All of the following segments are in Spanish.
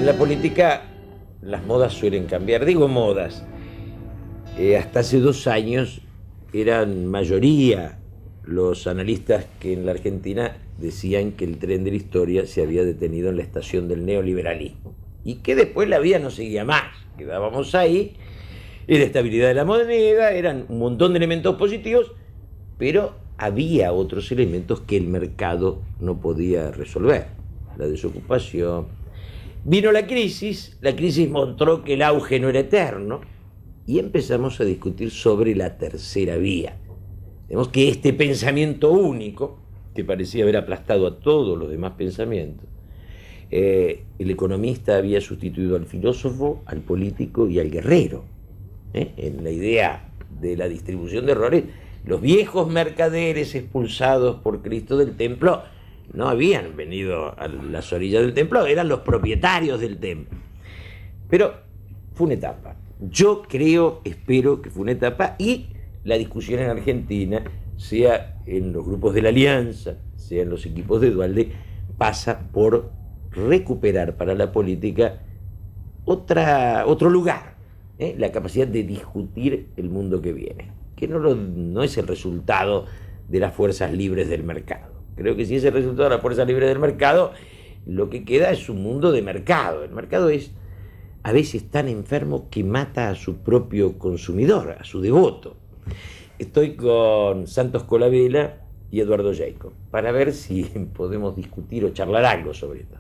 En la política las modas suelen cambiar. Digo modas. Hasta hace 2 años eran mayoría los analistas que en la Argentina decían que el tren de la historia se había detenido en la estación del neoliberalismo y que después la vía no seguía más. Quedábamos ahí, era estabilidad de la moneda, eran un montón de elementos positivos, pero había otros elementos que el mercado no podía resolver. La desocupación. Vino la crisis mostró que el auge no era eterno y empezamos a discutir sobre la tercera vía. Vemos que este pensamiento único, que parecía haber aplastado a todos los demás pensamientos, el economista había sustituido al filósofo, al político y al guerrero. En la idea de la distribución de errores, los viejos mercaderes expulsados por Cristo del templo no habían venido a las orillas del templo, eran los propietarios del templo. Pero fue una etapa. Yo espero que fue una etapa, y la discusión en Argentina, sea en los grupos de la Alianza, sea en los equipos de Duhalde, pasa por recuperar para la política otro lugar, la capacidad de discutir el mundo que viene, que no es el resultado de las fuerzas libres del mercado. Creo que si es el resultado de las fuerzas libres del mercado, lo que queda es un mundo de mercado. El mercado es a veces tan enfermo que mata a su propio consumidor, a su devoto. Estoy con Santos Colabela y Eduardo Jacob para ver si podemos discutir o charlar algo sobre esto.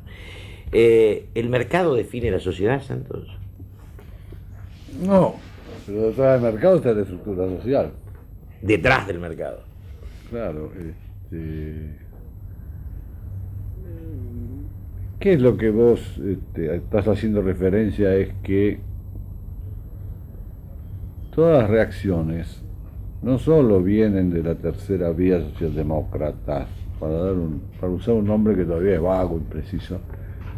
¿El mercado define la sociedad, Santos? No, pero detrás del mercado está la estructura social. Detrás del mercado. Claro. ¿Qué es lo que vos estás haciendo referencia? Es que todas las reacciones no solo vienen de la tercera vía socialdemócrata, para usar un nombre que todavía es vago, impreciso,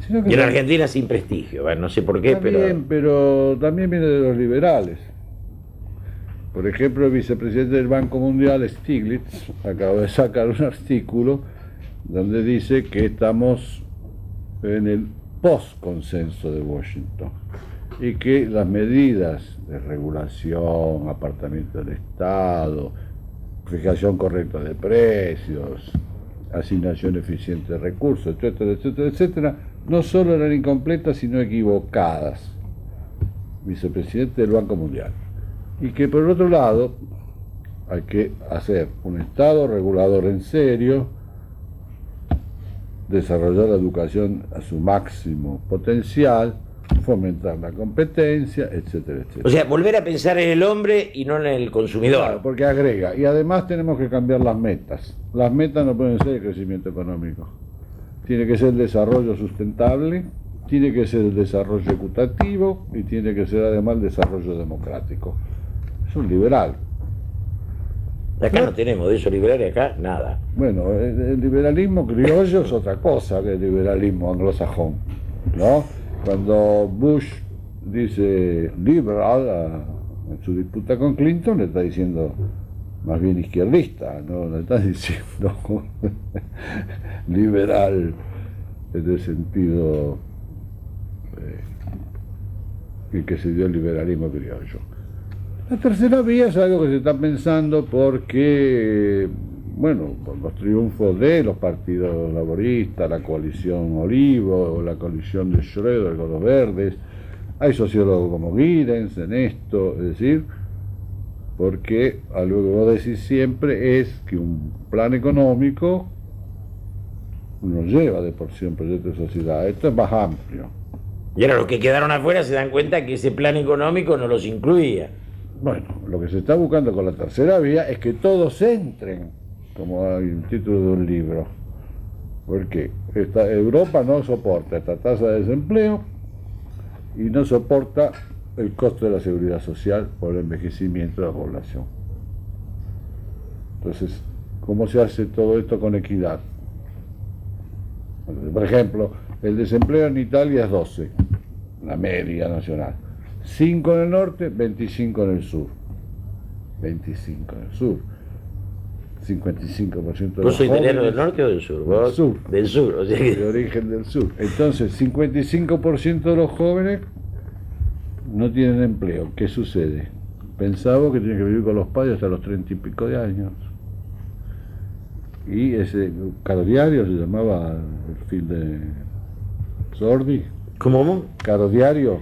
sino que y en Argentina sin prestigio, no sé por qué, pero también viene de los liberales. Por ejemplo, el vicepresidente del Banco Mundial, Stiglitz, acaba de sacar un artículo donde dice que estamos en el post-consenso de Washington y que las medidas de regulación, apartamiento del Estado, fijación correcta de precios, asignación eficiente de recursos, etcétera, etcétera, etcétera, no solo eran incompletas, sino equivocadas. Vicepresidente del Banco Mundial. Y que por otro lado hay que hacer un Estado regulador en serio, desarrollar la educación a su máximo potencial, fomentar la competencia, etcétera, etcétera. O sea, volver a pensar en el hombre y no en el consumidor. Claro, porque agrega. Y además tenemos que cambiar las metas. Las metas no pueden ser el crecimiento económico. Tiene que ser el desarrollo sustentable, tiene que ser el desarrollo equitativo y tiene que ser además el desarrollo democrático. Es un liberal. Acá no tenemos de eso liberales, acá nada. Bueno, el liberalismo criollo es otra cosa que el liberalismo anglosajón, ¿no? Cuando Bush dice liberal en su disputa con Clinton, le está diciendo más bien izquierdista, no le está diciendo liberal en el sentido en que se dio el liberalismo criollo. La tercera vía es algo que se está pensando porque, bueno, por los triunfos de los partidos laboristas, la coalición Olivo, la coalición de Schroeder con los verdes, hay sociólogos como Giddens en esto, es decir, porque algo que vos decís siempre es que un plan económico no lleva de por sí un proyecto de sociedad, esto es más amplio. Y ahora los que quedaron afuera se dan cuenta que ese plan económico no los incluía. Bueno, lo que se está buscando con la tercera vía es que todos entren, como hay un título de un libro, porque Europa no soporta esta tasa de desempleo y no soporta el costo de la seguridad social por el envejecimiento de la población. Entonces, ¿cómo se hace todo esto con equidad? Por ejemplo, el desempleo en Italia es 12, la media nacional. 5 en el norte, 25 en el sur. 25 en el sur. 55% de ¿Vos los sos italiano jóvenes del norte o del sur? ¿Vos? Del sur. Del sur, o sea que... de origen del sur. Entonces, 55% de los jóvenes no tienen empleo. ¿Qué sucede? Pensaba que tienen que vivir con los padres hasta los 30 y pico de años. Y ese Caro Diario se llamaba el film de Sordi. ¿Cómo? Caro Diario,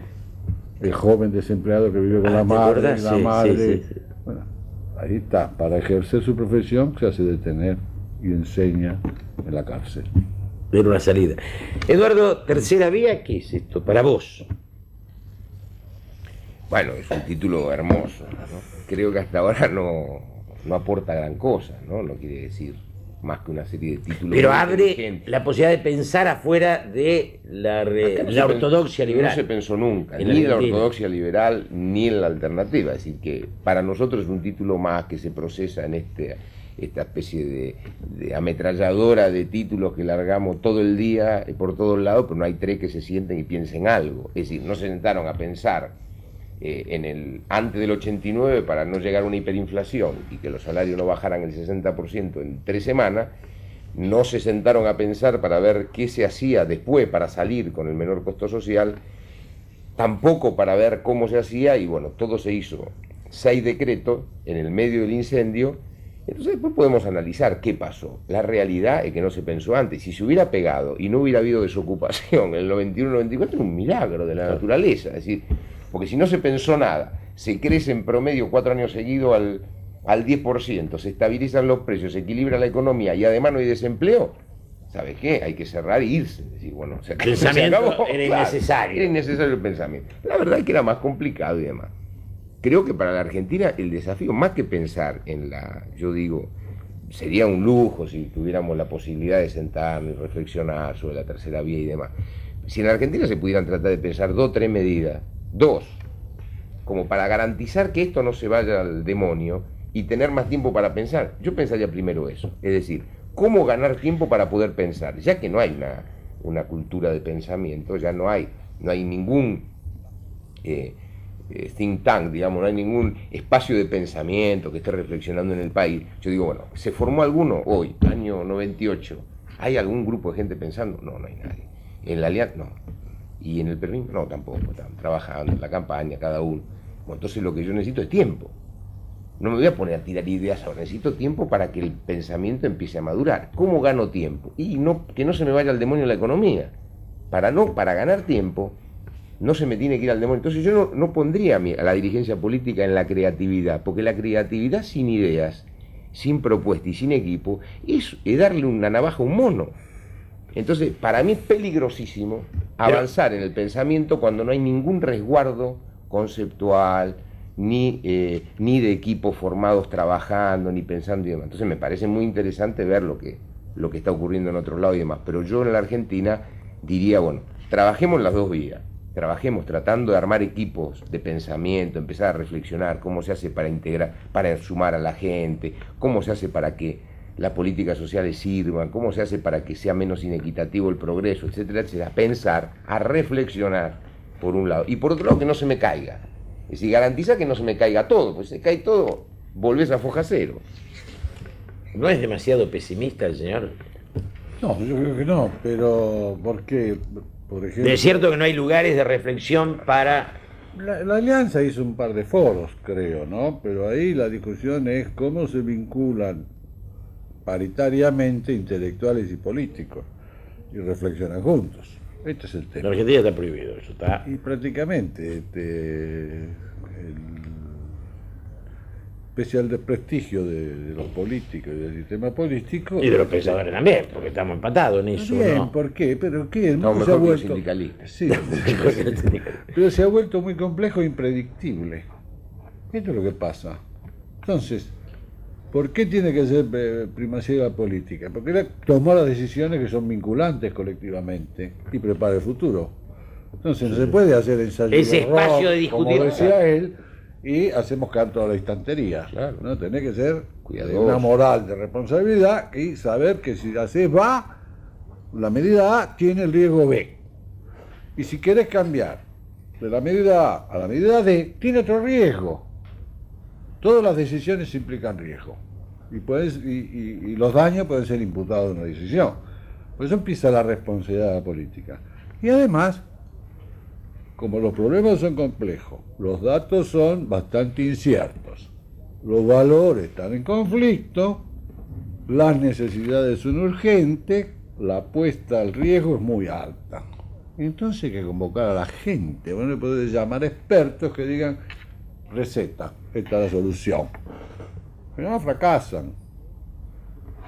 el joven desempleado que vive con la ¿te madre, acordás? la Sí, madre. sí. Bueno, ahí está. Para ejercer su profesión se hace detener y enseña en la cárcel. Era una salida. Eduardo, tercera vía, ¿qué es esto para vos? Bueno, es un título hermoso, ¿no? Creo que hasta ahora no aporta gran cosa, ¿no? No quiere decir más que una serie de títulos. Pero muy abre inteligentes. la posibilidad de pensar afuera de la Acá no la se ortodoxia liberal. No se pensó nunca, En la ni en la Argentina. ortodoxia liberal, ni en la alternativa. Es decir, que para nosotros es un título más que se procesa en esta especie de ametralladora de títulos que largamos todo el día por todos lados, pero no hay tres que se sienten y piensen algo. Es decir, no se sentaron a pensar antes del 89 para no llegar a una hiperinflación y que los salarios no bajaran el 60% en 3 semanas. No se sentaron a pensar para ver qué se hacía después para salir con el menor costo social, tampoco para ver cómo se hacía, y bueno, todo se hizo 6 decretos en el medio del incendio. Entonces después podemos analizar qué pasó. La realidad es que no se pensó antes. Si se hubiera pegado y no hubiera habido desocupación en el 91-94, es un milagro de la naturaleza. Es decir, porque si no se pensó nada, se crece en promedio 4 años seguidos al 10%, se estabilizan los precios, se equilibra la economía y además no hay desempleo, ¿sabes qué? Hay que cerrar e irse. Es decir, bueno, se acabó, Pensamiento era claro, innecesario. era innecesario el pensamiento. La verdad es que era más complicado y demás. Creo que para la Argentina el desafío, más que pensar yo digo, sería un lujo si tuviéramos la posibilidad de sentarnos y reflexionar sobre la tercera vía y demás. Si en la Argentina se pudieran tratar de pensar 2 o 3 medidas, como para garantizar que esto no se vaya al demonio y tener más tiempo para pensar, yo pensaría primero eso, es decir, cómo ganar tiempo para poder pensar, ya que no hay una cultura de pensamiento, ya no hay ningún think tank, digamos, no hay ningún espacio de pensamiento que esté reflexionando en el país. Yo digo, bueno, ¿se formó alguno hoy, año 98? ¿Hay algún grupo de gente pensando? No hay nadie. En la Alianza, no. Y en el peronismo, no, tampoco. Están trabajando en la campaña, cada uno. Bueno, entonces lo que yo necesito es tiempo. No me voy a poner a tirar ideas ahora, necesito tiempo para que el pensamiento empiece a madurar. ¿Cómo gano tiempo? Y que no se me vaya al demonio la economía. Para ganar tiempo, no se me tiene que ir al demonio. Entonces yo no pondría a la dirigencia política en la creatividad, porque la creatividad sin ideas, sin propuesta y sin equipo, es darle una navaja a un mono. Entonces, para mí es peligrosísimo avanzar en el pensamiento cuando no hay ningún resguardo conceptual, ni de equipos formados trabajando, ni pensando y demás. Entonces me parece muy interesante ver lo que está ocurriendo en otro lado y demás. Pero yo en la Argentina diría, bueno, trabajemos las 2 vías. Trabajemos tratando de armar equipos de pensamiento, empezar a reflexionar cómo se hace para integrar, para sumar a la gente, cómo se hace para que las políticas sociales sirvan, cómo se hace para que sea menos inequitativo el progreso, etcétera, etcétera. A pensar, a reflexionar, por un lado. Y por otro lado, que no se me caiga. Es decir, garantiza que no se me caiga todo, pues si se cae todo, volvés a foja cero. ¿No es demasiado pesimista el señor? No, yo creo que no, pero ¿por qué? Por ejemplo, Es cierto que no hay lugares de reflexión para... la Alianza hizo un par de foros, creo, ¿no? Pero ahí la discusión es cómo se vinculan paritariamente intelectuales y políticos y reflexionan juntos. Este es el En tema. Argentina está prohibido, eso está... Y prácticamente pese al desprestigio de los políticos y del sistema político... Y de los pensadores también, porque estamos empatados en eso, Bien, ¿no? ¿por qué? ¿Pero qué? El No, mundo se ha mejor que los vuelto... sindicalistas. Sí, pero se ha vuelto muy complejo e impredictible. Esto es lo que pasa. Entonces, ¿por qué tiene que ser primacía la política? Porque él tomó las decisiones que son vinculantes colectivamente y prepara el futuro. Entonces no se puede hacer ensayos Ese de rock, espacio de discutir. como decía él, y hacemos canto a la estantería. Claro. ¿No? Tenés que ser Cuidadoso. una moral de responsabilidad y saber que si haces va, la medida A tiene el riesgo B. Y si querés cambiar de la medida A a la medida D, tiene otro riesgo. Todas las decisiones implican riesgo. y los daños pueden ser imputados en una decisión. Por eso empieza la responsabilidad de la política. Y además, como los problemas son complejos, los datos son bastante inciertos, los valores están en conflicto, las necesidades son urgentes, la apuesta al riesgo es muy alta. Entonces hay que convocar a la gente, bueno, podés llamar expertos que digan, receta, esta es la solución. Pero no fracasan.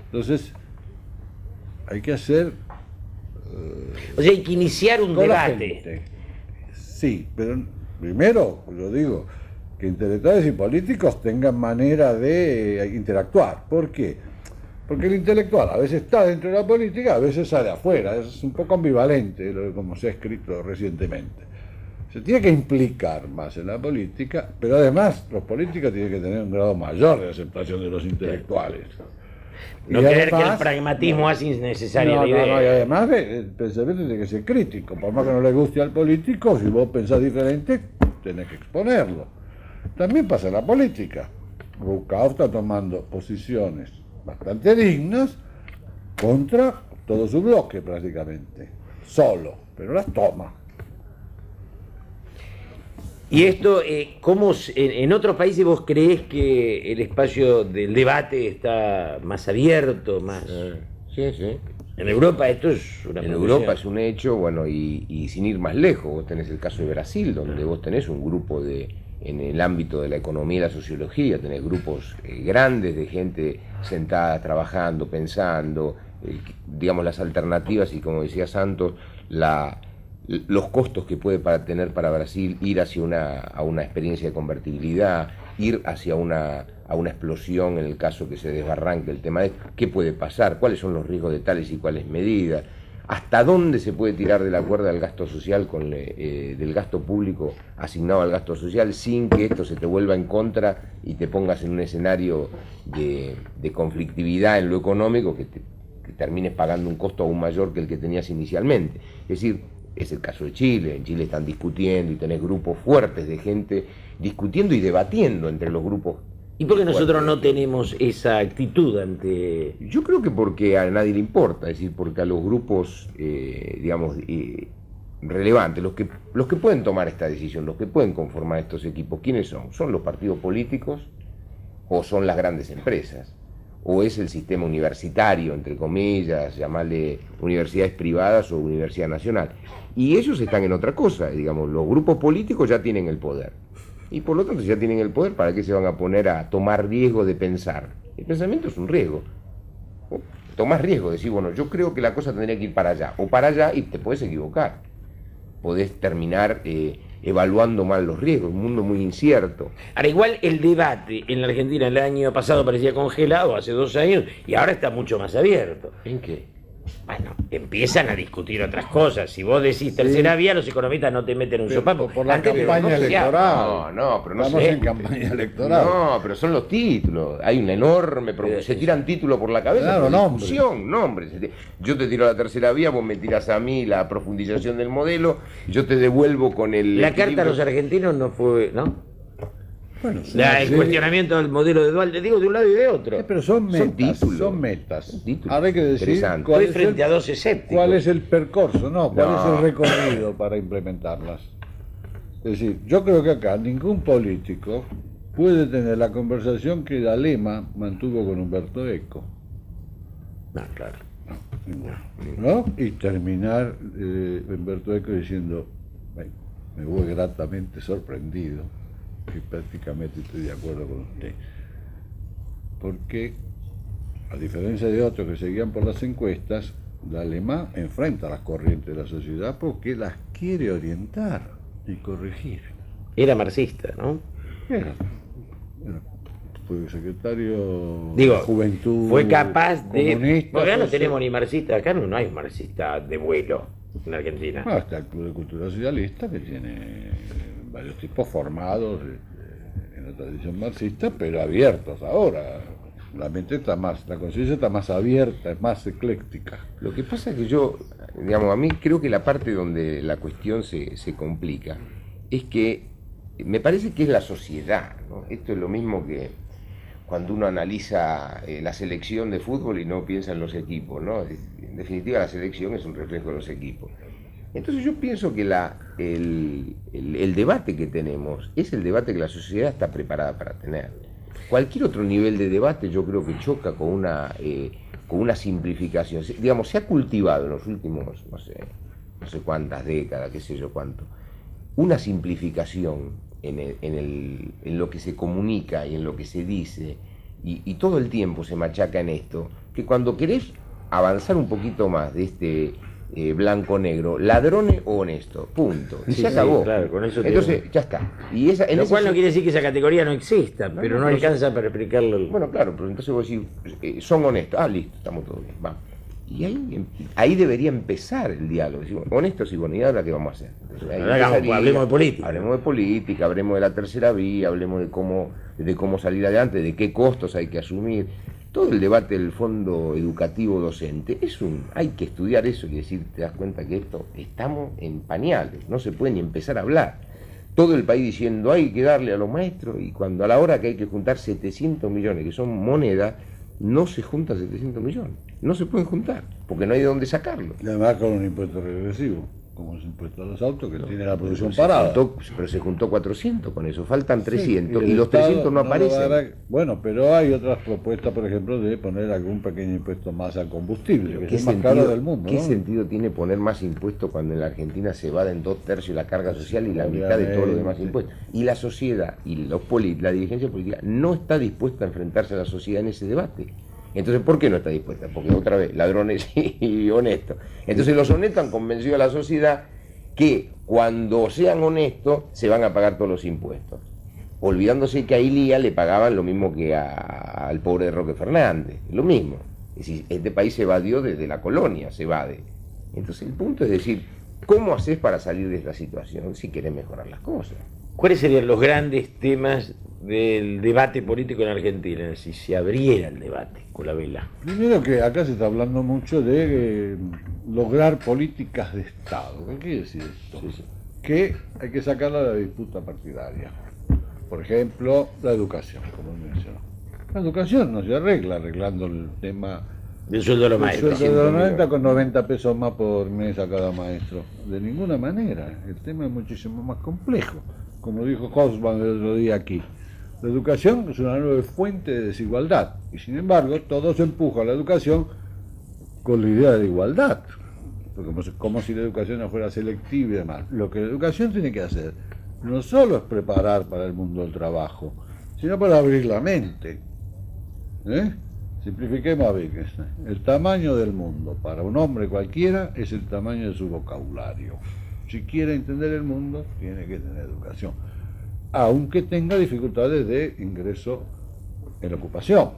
Entonces, hay que hacer... O sea, hay que iniciar un debate. Sí, pero primero, yo digo, que intelectuales y políticos tengan manera de interactuar. ¿Por qué? Porque el intelectual a veces está dentro de la política, a veces sale afuera. Es un poco ambivalente, como se ha escrito recientemente. Se tiene que implicar más en la política, pero además los políticos tienen que tener un grado mayor de aceptación de los intelectuales. No Y creer además, que el pragmatismo hace innecesaria la idea. y además el pensamiento tiene que ser crítico. Por más que no le guste al político, si vos pensás diferente, tenés que exponerlo. También pasa en la política. Rucao está tomando posiciones bastante dignas contra todo su bloque prácticamente. Solo, pero las toma. Y esto, ¿cómo en otros países vos creés que el espacio del debate está más abierto, más? Sí, sí. En Europa esto es una En producción. Europa es un hecho, bueno, y sin ir más lejos, vos tenés el caso de Brasil, donde vos tenés un grupo en el ámbito de la economía y la sociología, tenés grupos grandes de gente sentada, trabajando, pensando, digamos, las alternativas y, como decía Santos, los costos que puede tener para Brasil ir hacia a una experiencia de convertibilidad, ir hacia a una explosión en el caso que se desbarranque el tema de qué puede pasar, cuáles son los riesgos de tales y cuáles medidas, hasta dónde se puede tirar de la cuerda del gasto social, del gasto público asignado al gasto social, sin que esto se te vuelva en contra y te pongas en un escenario de conflictividad en lo económico que termines pagando un costo aún mayor que el que tenías inicialmente. Es decir, es el caso de Chile. En Chile están discutiendo y tenés grupos fuertes de gente discutiendo y debatiendo entre los grupos. ¿Y por qué nosotros no tenemos esa actitud ante...? Yo creo que porque a nadie le importa, es decir, porque a los grupos, digamos, relevantes, los que pueden tomar esta decisión, los que pueden conformar estos equipos, ¿quiénes son? ¿Son los partidos políticos o son las grandes empresas? ¿O es el sistema universitario, entre comillas, llamarle universidades privadas o universidad nacional? Y ellos están en otra cosa, digamos, los grupos políticos ya tienen el poder. Y por lo tanto, si ya tienen el poder, ¿para qué se van a poner a tomar riesgo de pensar? El pensamiento es un riesgo. Tomás riesgo, decir, bueno, yo creo que la cosa tendría que ir para allá, o para allá, y te puedes equivocar. Podés terminar evaluando mal los riesgos, un mundo muy incierto. Ahora, igual el debate en la Argentina el año pasado parecía congelado, hace 2 años, y ahora está mucho más abierto. ¿En qué? Bueno, empiezan a discutir otras cosas. Si vos decís tercera vía, los economistas no te meten un sopapo. Por la Antes campaña electoral. No, pero no Estamos sé. en campaña electoral. No, pero son los títulos. Hay una enorme... se tiran títulos por la cabeza. Claro, por nombres. discusión, nombres. Yo te tiro la tercera vía, vos me tirás a mí la profundización del modelo, yo te devuelvo con el... La carta a equilibrio. los argentinos no fue, ¿no? Bueno, sí, El sí. cuestionamiento del modelo de Dualde, digo, de un lado y de otro. Pero son metas, títulos. son metas. Son títulos. Ahora hay que decir Interesante. cuál Fue es, frente a el, 2 escépticos. cuál es el percorso, no, cuál No. es el recorrido para implementarlas. Es decir, yo creo que acá ningún político puede tener la conversación que D'Alema mantuvo con Humberto Eco, No, claro. ¿no? Y terminar Humberto Eco diciendo, "Ay, me voy gratamente sorprendido, y prácticamente estoy de acuerdo con usted. Porque, a diferencia de otros que seguían por las encuestas, D'Alema enfrenta las corrientes de la sociedad porque las quiere orientar y corregir. Era marxista, ¿no? Fue secretario Digo, de Juventud. fue capaz de... comunista, Porque acá no fue- tenemos ni marxista, acá no hay marxista de vuelo en la Argentina. Ah, está el Club de Cultura Socialista, que tiene varios tipos formados en la tradición marxista, pero abiertos ahora. La mente está más, la conciencia está más abierta, es más ecléctica. Lo que pasa es que yo, digamos, a mí creo que la parte donde la cuestión se complica es que me parece que es la sociedad, ¿no? Esto es lo mismo que cuando uno analiza la selección de fútbol y no piensa en los equipos, ¿no? En definitiva, la selección es un reflejo de los equipos. Entonces yo pienso que el debate que tenemos es el debate que la sociedad está preparada para tener. Cualquier otro nivel de debate yo creo que choca con una simplificación. Digamos, se ha cultivado en los últimos, no sé cuántas décadas, qué sé yo cuánto, una simplificación en lo que se comunica y en lo que se dice, y todo el tiempo se machaca en esto, que cuando querés avanzar un poquito más de este blanco-negro, ladrones o honesto, punto. Y se acabó. Sí, claro, con eso entonces, ya está. Y lo cual no quiere decir que esa categoría no exista, pero no alcanza para explicarlo. Bueno, claro, pero entonces vos decís, son honestos. Ah, listo, estamos todos bien, vamos. Y ahí debería empezar el diálogo. Decimos, honestos y bueno, ¿y ahora qué vamos a hacer? Entonces, hablemos de política. Hablemos de política, hablemos de la tercera vía, hablemos de cómo salir adelante, de qué costos hay que asumir. Todo el debate del fondo educativo docente hay que estudiar eso y decir, te das cuenta que estamos en pañales, no se puede ni empezar a hablar. Todo el país diciendo hay que darle a los maestros, y cuando a la hora que hay que juntar 700 millones, que son moneda, no se juntan 700 millones, no se pueden juntar, porque no hay de dónde sacarlo. Y además con un impuesto regresivo, como es impuesto a los autos, que tiene la producción parada. Pero se juntó 400 con eso, faltan 300, sí, y los 300 no aparecen. Bueno, pero hay otras propuestas, por ejemplo, de poner algún pequeño impuesto más al combustible, que ¿Qué es el más caro del mundo. ¿Qué ¿no? sentido tiene poner más impuestos cuando en la Argentina se va en 2/3 la carga social y la mitad de todos los demás impuestos? Y la sociedad y la dirigencia política no está dispuesta a enfrentarse a la sociedad en ese debate. Entonces, ¿por qué no está dispuesta? Porque otra vez, ladrones y honestos. Entonces los honestos han convencido a la sociedad que cuando sean honestos se van a pagar todos los impuestos, olvidándose que a Ilía le pagaban lo mismo que al pobre de Roque Fernández, lo mismo. Es decir, este país se evadió desde la colonia, se evade. Entonces el punto es decir, ¿cómo haces para salir de esta situación si querés mejorar las cosas? ¿Cuáles serían los grandes temas del debate político en Argentina, si se abriera el debate con la vela? Primero que acá se está hablando mucho de lograr políticas de Estado. ¿Qué quiere decir esto? Sí. Que hay que sacarla de la disputa partidaria. Por ejemplo, la educación, como mencionó. La educación no se arregla arreglando el tema del sueldo de los del maestros. sueldo de los 90 con 90 pesos más por mes a cada maestro. De ninguna manera. El tema es muchísimo más complejo. Como dijo Hobsbawm el otro día aquí. La educación es una nueva fuente de desigualdad y sin embargo todo se empuja a la educación con la idea de igualdad, como si la educación no fuera selectiva y demás. Lo que la educación tiene que hacer no solo es preparar para el mundo del trabajo, sino para abrir la mente. Simplifiquemos a ver, el tamaño del mundo para un hombre cualquiera es el tamaño de su vocabulario. Si quiere entender el mundo, tiene que tener educación, aunque tenga dificultades de ingreso en la ocupación.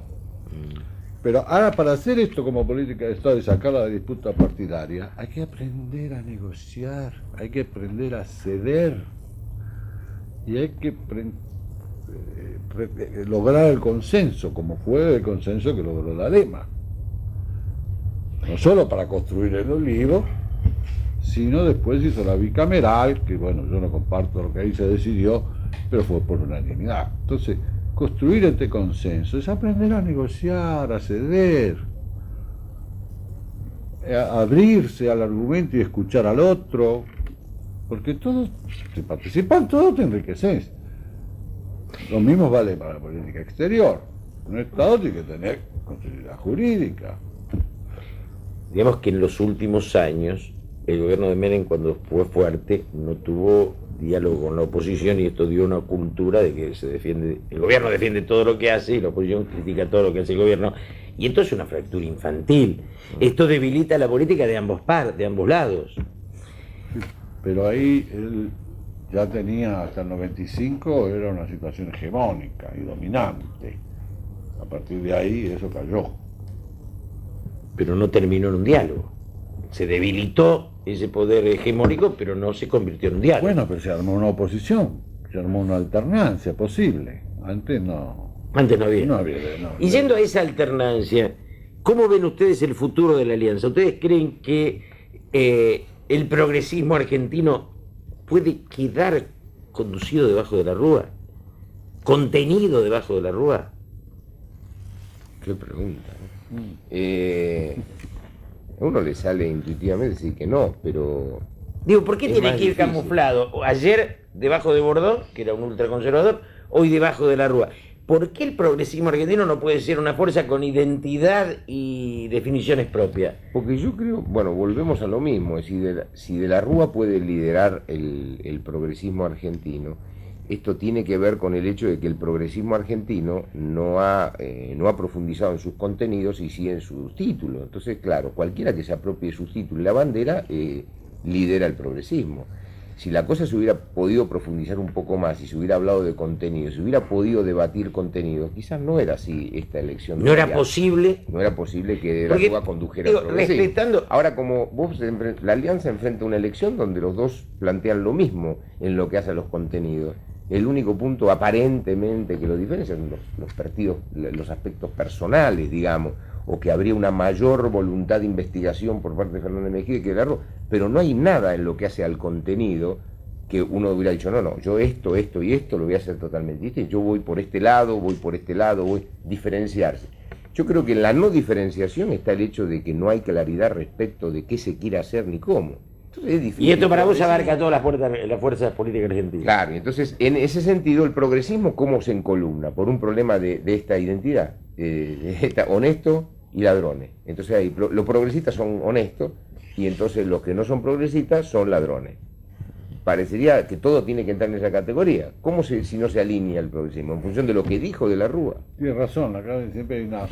Pero ahora, para hacer esto como política de Estado y sacarla de la disputa partidaria, hay que aprender a negociar, hay que aprender a ceder y hay que lograr el consenso, como fue el consenso que logró la Lema. No solo para construir el olivo, sino después hizo la bicameral, que bueno, yo no comparto lo que ahí se decidió, pero fue por unanimidad. Entonces, construir este consenso es aprender a negociar, a ceder, a abrirse al argumento y escuchar al otro, porque todos, si participan todos, te enriqueces. Lo mismo vale para la política exterior. Un Estado tiene que tener continuidad jurídica. Digamos que en los últimos años, el gobierno de Menem, cuando fue fuerte, no tuvo diálogo con la oposición y esto dio una cultura de que se defiende, el gobierno defiende todo lo que hace y la oposición critica todo lo que hace el gobierno, y esto es una fractura infantil. Esto debilita la política de ambos lados. Pero ahí él ya tenía, hasta el 95, era una situación hegemónica y dominante. A partir de ahí eso cayó. Pero no terminó en un diálogo. Se debilitó ese poder hegemónico, pero no se convirtió en un diálogo. Bueno, pero se armó una oposición, se armó una alternancia posible. Antes no había. Y yendo a esa alternancia, ¿cómo ven ustedes el futuro de la alianza? ¿Ustedes creen que el progresismo argentino puede quedar conducido debajo de la rúa? ¿Contenido debajo de la rúa? Qué pregunta, ¿no? A uno le sale intuitivamente decir que no, pero... Digo, ¿por qué Es tiene más que ir difícil. camuflado? Ayer debajo de Bordón, que era un ultraconservador, hoy debajo de la Rúa. ¿Por qué el progresismo argentino no puede ser una fuerza con identidad y definiciones propias? Porque yo creo, bueno, volvemos a lo mismo, es decir, si de la Rúa puede liderar el progresismo argentino, esto tiene que ver con el hecho de que el progresismo argentino no ha profundizado en sus contenidos y sí en sus títulos. Entonces, claro, cualquiera que se apropie de sus títulos y la bandera lidera el progresismo. Si la cosa se hubiera podido profundizar un poco más, si se hubiera hablado de contenidos, si hubiera podido debatir contenidos, quizás no era así esta elección. No era posible. No era posible que de la Porque, Rúa condujera digo, el progresismo. respetando- Ahora, como la Alianza enfrenta una elección donde los dos plantean lo mismo en lo que hace a los contenidos, el único punto aparentemente que lo diferencia son los partidos, los aspectos personales, digamos, o que habría una mayor voluntad de investigación por parte de Fernández Mejía que de la Rúa, pero no hay nada en lo que hace al contenido que uno hubiera dicho, no, yo esto y esto lo voy a hacer totalmente distinto, yo voy por este lado, voy diferenciarse. Yo creo que en la no diferenciación está el hecho de que no hay claridad respecto de qué se quiere hacer ni cómo. Entonces es difícil. Y esto para vos abarca a todas las fuerzas políticas argentinas. Claro, y entonces en ese sentido el progresismo ¿cómo se encolumna? Por un problema de esta identidad, honesto y ladrones. Entonces ahí los progresistas son honestos y entonces los que no son progresistas son ladrones. Parecería que todo tiene que entrar en esa categoría. ¿Cómo si no se alinea el progresismo? En función de lo que dijo de la Rúa. Tiene razón, acá siempre hay una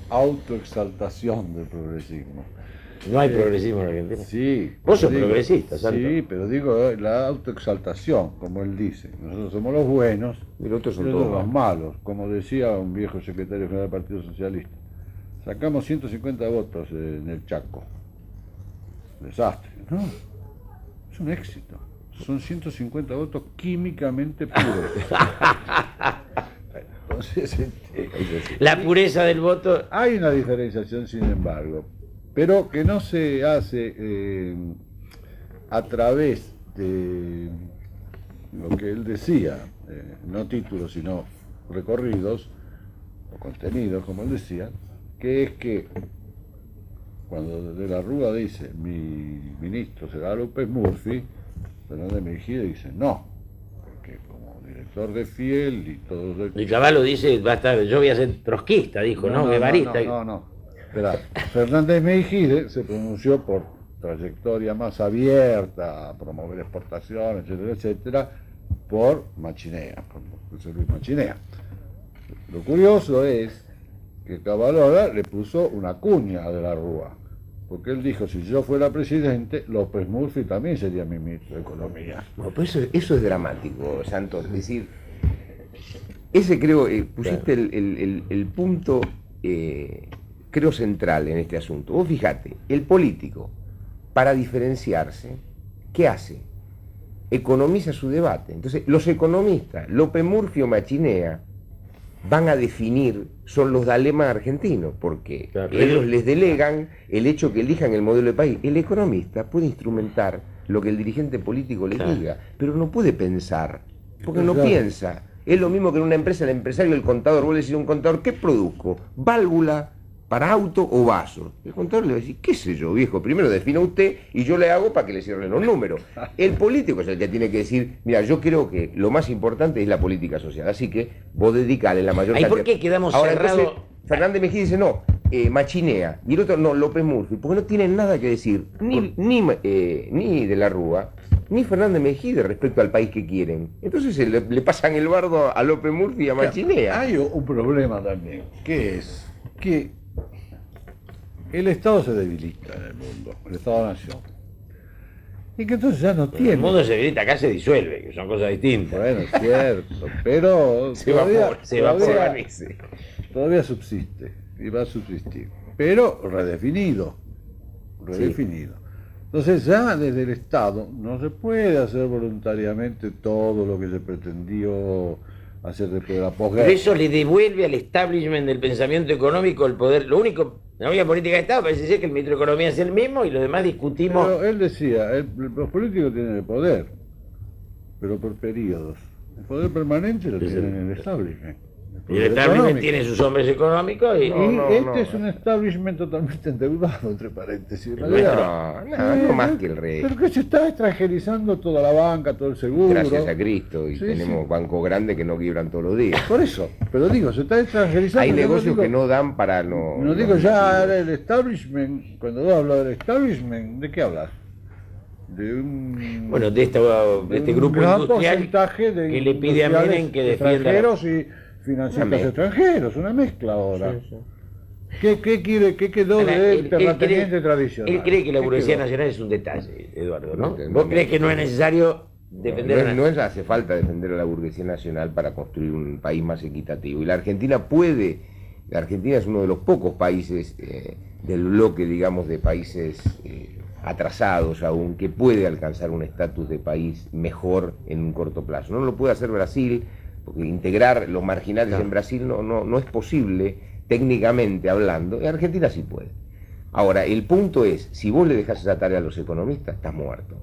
autoexaltación del progresismo. No hay progresismo en Argentina. Sí. Vos sos digo, progresista, Santo. Sí, pero digo la autoexaltación, como él dice. Nosotros somos los buenos Y los otros y son ellos todos los malos, como decía un viejo secretario general del Partido Socialista. Sacamos 150 votos en el Chaco. Desastre, ¿no? Es un éxito. Son 150 votos químicamente puros. Entonces, La pureza del voto. hay una diferenciación, sin embargo, pero que no se hace a través de lo que él decía, no títulos, sino recorridos o contenidos, como él decía, que es que cuando de la Rúa dice mi ministro será López Murphy, Fernández Mejía dice no, porque como director de Fiel y todo eso. Y Cavallo dice, yo voy a ser trotskista, dijo, ¿no? Guevarista. No. Espera, Fernández Mejía se pronunció por trayectoria más abierta, a promover exportaciones, etcétera, etcétera, por Machinea, por José Luis Machinea. Lo curioso es que Cavallo le puso una cuña de la Rúa, porque él dijo, si yo fuera presidente, López Murphy también sería mi ministro de Economía. Bueno, pues eso es dramático, Santos. Es decir, ese creo, pusiste el punto, creo, central en este asunto. Vos fijate, el político, para diferenciarse, ¿qué hace? Economiza su debate. Entonces, los economistas, López Murphy o Machinea, van a definir, son los dalemas argentinos, porque Claro. ellos les delegan el hecho que elijan el modelo de país. El economista puede instrumentar lo que el dirigente político le Claro. diga, pero no puede pensar, porque no Claro. piensa. Es lo mismo que en una empresa, el empresario, el contador, vos le decís a un contador, ¿qué produzco? ¿Válvula para auto o vaso? El contador le va a decir, qué sé yo, viejo, primero defina usted y yo le hago para que le cierren los números. El político es el que tiene que decir, mira, yo creo que lo más importante es la política social, así que vos dedicale la mayor Ay, ¿por qué quedamos Ahora, cerrados? entonces, Fernández Mejía dice, no, Machinea, y el otro, no, López Murphy, porque no tienen nada que decir, ni de la Rúa, ni Fernández Mejía respecto al país que quieren. Entonces le pasan el bardo a López Murphy y a Machinea. Hay un problema también, que es que el Estado se debilita en el mundo, el Estado-Nación. Y que entonces ya no El tiene. mundo se grita, acá se disuelve, que son cosas distintas. Bueno, es cierto, pero Se evapora ese. todavía subsiste y va a subsistir, pero redefinido. Entonces ya desde el Estado no se puede hacer voluntariamente todo lo que se pretendió hacer después de la Pero posguerra. eso le devuelve al establishment del pensamiento económico el poder. La única política de Estado parece ser que el ministro de Economía es el mismo y los demás discutimos. Pero él decía, los políticos tienen el poder, pero por periodos. El poder permanente lo Es tienen el- en el establishment. Y el establishment tiene sus hombres económicos y... Es un establishment totalmente endeudado, entre paréntesis. No más que el resto. Pero que se está extranjerizando toda la banca, todo el seguro. Gracias a Cristo, y tenemos bancos grandes que no quiebran todos los días. Por eso, pero digo, se está extranjerizando. Hay negocios que no dan para no... No digo ya el establishment, cuando vos hablas del establishment, ¿de qué hablas? Bueno, de este grupo industrial que le pide a Menem que defienda extranjeros y financistas extranjeros, una mezcla ahora. Sí. ¿Qué quedó de terrateniente tradicional? Él cree que la burguesía nacional es un detalle, Eduardo, ¿no? ¿Vos crees que no es necesario defender no hace falta defender a la burguesía nacional para construir un país más equitativo? Y la Argentina es uno de los pocos países del bloque, digamos, de países atrasados aún, que puede alcanzar un estatus de país mejor en un corto plazo. No lo puede hacer Brasil, porque integrar los marginales en Brasil no es posible, técnicamente hablando. En Argentina sí puede. Ahora, el punto es, si vos le dejás esa tarea a los economistas, estás muerto.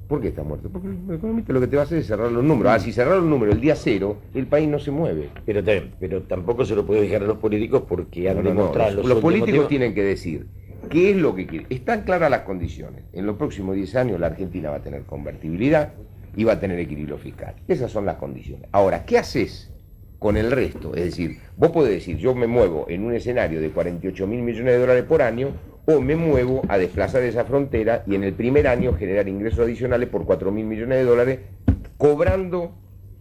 ¿Por qué estás muerto? Porque el economista lo que te va a hacer es cerrar los números. Si cerrar los números el día cero, el país no se mueve. Pero tampoco se lo puede dejar a los políticos porque han demostrado... Los políticos tienen que decir qué es lo que quieren. Están claras las condiciones. En los próximos 10 años la Argentina va a tener convertibilidad y va a tener equilibrio fiscal. Esas son las condiciones. Ahora, ¿qué haces con el resto? Es decir, vos podés decir, yo me muevo en un escenario de 48.000 millones de dólares por año, o me muevo a desplazar esa frontera y en el primer año generar ingresos adicionales por 4.000 millones de dólares, cobrando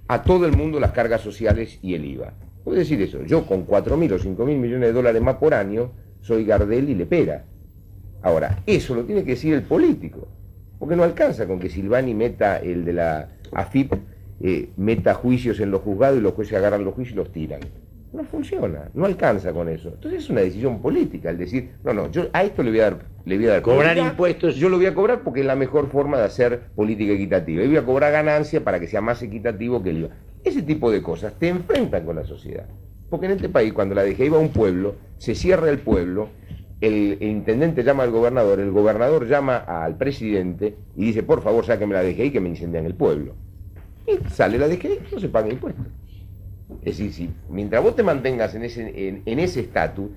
a todo el mundo las cargas sociales y el IVA. Podés decir eso, yo con 4.000 o 5.000 millones de dólares más por año, soy Gardel y Lepera. Ahora, eso lo tiene que decir el político. Porque no alcanza con que Silvani meta, el de la AFIP, meta juicios en los juzgados y los jueces agarran los juicios y los tiran. No funciona, no alcanza con eso. Entonces es una decisión política, el decir, yo a esto le voy a dar cobrar impuestos. Yo lo voy a cobrar porque es la mejor forma de hacer política equitativa. Y voy a cobrar ganancia para que sea más equitativo que el IVA. Ese tipo de cosas te enfrentan con la sociedad. Porque en este país, cuando la DGI va a un pueblo, se cierra el pueblo, el intendente llama al gobernador, el gobernador llama al presidente y dice, por favor, sáqueme la DGI que me incendian el pueblo. Y sale la DGI, no se paga impuestos. Es decir, mientras vos te mantengas en ese estatus,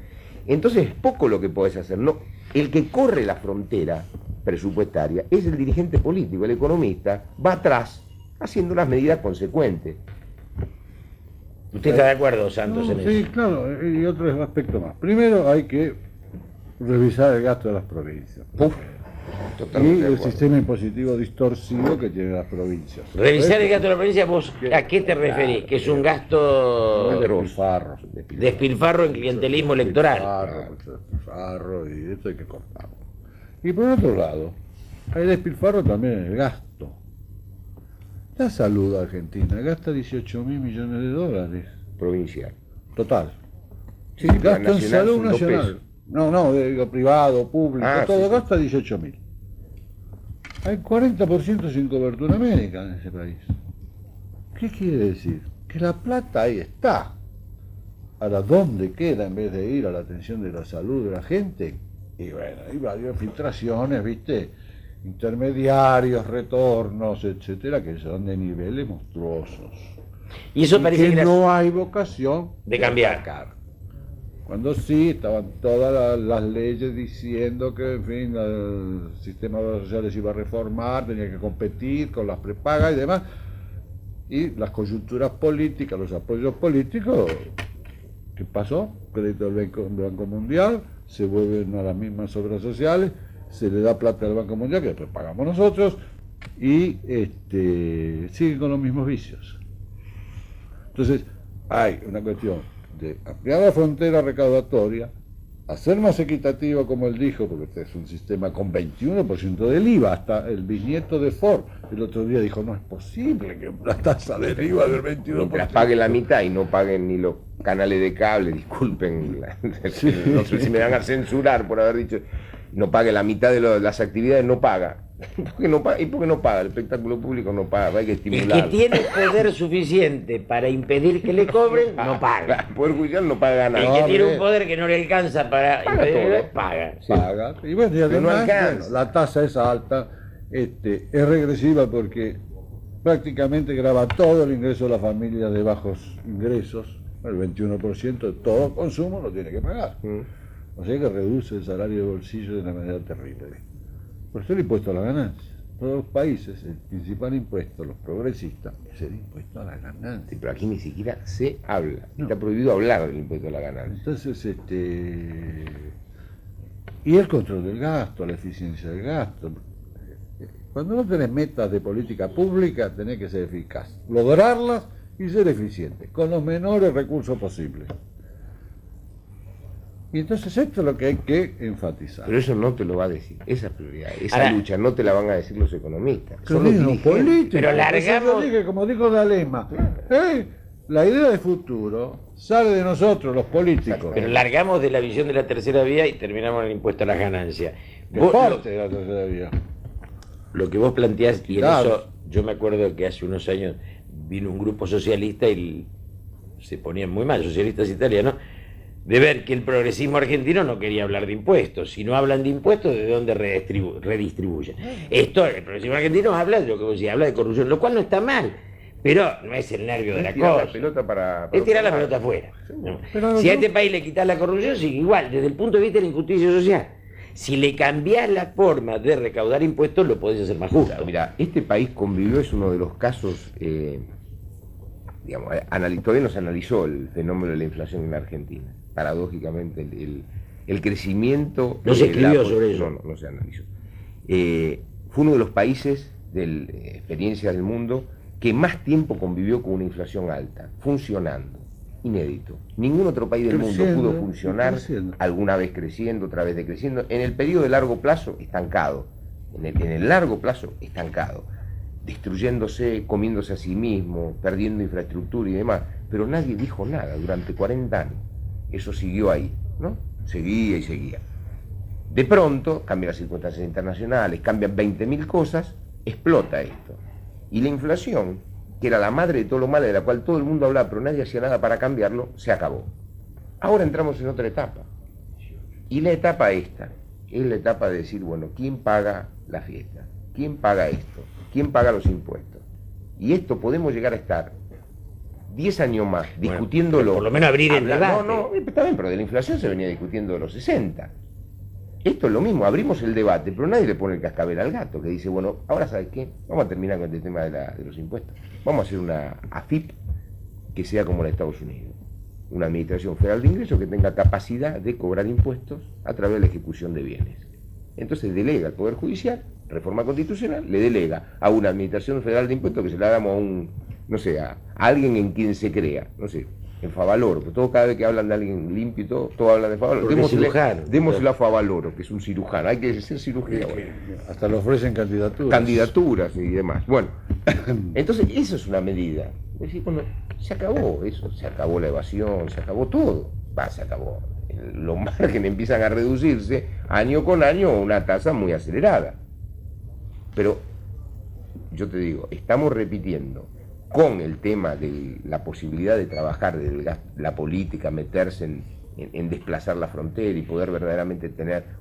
entonces es poco lo que podés hacer. No, el que corre la frontera presupuestaria es el dirigente político, el economista, va atrás haciendo las medidas consecuentes. ¿Usted está de acuerdo, Santos, en eso? Sí, claro, y otro aspecto más. Primero hay que revisar el gasto de las provincias. Y el sistema impositivo distorsivo que tienen las provincias. Revisar el gasto de la provincia, ¿vos a qué te referís? Que es un gasto... Despilfarro en clientelismo electoral. Despilfarro, y esto hay que cortarlo. Y por otro lado, hay despilfarro también en el gasto. La salud argentina gasta 18.000 millones de dólares. Provincial. Total. Sí, gasta en salud nacional. No, digo privado, público, todo gasta 18.000. Hay 40% sin cobertura médica en ese país. ¿Qué quiere decir? Que la plata ahí está. Ahora, ¿dónde queda en vez de ir a la atención de la salud de la gente? Y bueno, hay varias filtraciones, ¿viste? Intermediarios, retornos, etcétera, que son de niveles monstruosos. Y eso parece que no hay vocación de cambiar. Cuando sí, estaban todas las leyes diciendo que, en fin, el sistema de obras sociales iba a reformar, tenía que competir con las prepagas y demás. Y las coyunturas políticas, los apoyos políticos, ¿qué pasó? Crédito del Banco Mundial, se vuelven a las mismas obras sociales, se le da plata al Banco Mundial, que después pagamos nosotros, y siguen con los mismos vicios. Entonces, hay una cuestión de ampliar la frontera recaudatoria, hacer más equitativo, como él dijo, porque este es un sistema con 21% del IVA, hasta el bisnieto de Ford el otro día dijo, no es posible que una tasa del IVA del 21%. Mientras pague la mitad y no paguen ni los canales de cable, disculpen, no sé si me van a censurar por haber dicho, no pague la mitad de las actividades, no paga. ¿Y por qué no paga? El espectáculo público no paga, hay que estimular. El que tiene poder suficiente para impedir que le cobren, no paga. El Poder Judicial no paga nada. El que tiene un poder que no le alcanza para impedirle, paga. Sí. Paga. Y bueno, y además, la tasa es alta, es regresiva porque prácticamente graba todo el ingreso de las familias de bajos ingresos, El 21% de todo consumo lo tiene que pagar. O sea que reduce el salario de bolsillo de una manera terrible. Por eso el impuesto a la ganancia. Todos los países, el principal impuesto, los progresistas, es el impuesto a la ganancia. Sí, pero aquí ni siquiera se habla. No. Está prohibido hablar del impuesto a la ganancia. Entonces, y el control del gasto, la eficiencia del gasto. Cuando no tenés metas de política pública, tenés que ser eficaz, lograrlas y ser eficiente, con los menores recursos posibles. Y entonces esto es lo que hay que enfatizar. Pero eso no te lo va a decir, esa prioridad, esa Ahora, lucha no te la van a decir los economistas, Pero son los los dirigentes. políticos. Pero largamos- Eso lo dije, como dijo Dalema, la idea de futuro sale de nosotros, los políticos. Pero largamos de la visión de la tercera vía y terminamos en el impuesto a las ganancias. Que Vos, parte de la tercera vía. lo que vos planteás, y en Claro. eso yo me acuerdo que hace unos años vino un grupo socialista y se ponían muy mal, socialistas italianos, de ver que el progresismo argentino no quería hablar de impuestos. Si no hablan de impuestos, ¿de dónde redistribuyen? Esto, el progresismo argentino habla de lo que vos decís, habla de corrupción, lo cual no está mal, pero no es el nervio de la Tirar cosa. la pelota para Es tirar la otro pelota lado. afuera. ¿no? Pero Si a yo- este país le quitas la corrupción, sigue igual, desde el punto de vista de la injusticia social. Si le cambiás la forma de recaudar impuestos, lo podés hacer más justo. Mira, este país convivió, es uno de los casos, digamos, todavía no se analizó el fenómeno de la inflación en la Argentina. Paradójicamente, el crecimiento... No se escribió sobre eso. No se analizó. Fue uno de los países de experiencia del mundo que más tiempo convivió con una inflación alta, funcionando, inédito. Ningún otro país del mundo Creciendo, pudo funcionar, creciendo. alguna vez creciendo, otra vez decreciendo. En el periodo de largo plazo, estancado. En el largo plazo, estancado. Destruyéndose, comiéndose a sí mismo, perdiendo infraestructura y demás. Pero nadie dijo nada durante 40 años. Eso siguió ahí, ¿no? Seguía y seguía. De pronto, cambian las circunstancias internacionales, cambian 20.000 cosas, explota esto. Y la inflación, que era la madre de todo lo malo, de la cual todo el mundo hablaba, pero nadie hacía nada para cambiarlo, se acabó. Ahora entramos en otra etapa. Y la etapa esta, es la etapa de decir, bueno, ¿quién paga la fiesta? ¿Quién paga esto? ¿Quién paga los impuestos? Y esto podemos llegar a estar 10 años más discutiéndolo. pero por lo menos abrir el debate. No, está bien, pero de la inflación se venía discutiendo de los 60. Esto es lo mismo, abrimos el debate, pero nadie le pone el cascabel al gato, que dice, bueno, ahora ¿sabes qué? Vamos a terminar con el tema de los impuestos. Vamos a hacer una AFIP que sea como la de Estados Unidos. Una Administración Federal de Ingresos que tenga capacidad de cobrar impuestos a través de la ejecución de bienes. Entonces delega al Poder Judicial, reforma constitucional, le delega a una Administración Federal de Impuestos que se la damos a un, no sé, a alguien en quien se crea, no sé, en Favaloro, porque todo cada vez que hablan de alguien limpio y todo hablan de Favaloro. Porque es cirujano. Démosle a Favaloro, que es un cirujano, hay que ser cirujano. Hasta le ofrecen candidaturas. Candidaturas y demás. Bueno, entonces eso es una medida. Es decir, bueno, se acabó eso, se acabó la evasión, se acabó todo. Se acabó. Los márgenes empiezan a reducirse año con año a una tasa muy acelerada. Pero yo te digo, estamos repitiendo con el tema de la posibilidad de trabajar, de la política, meterse en desplazar la frontera y poder verdaderamente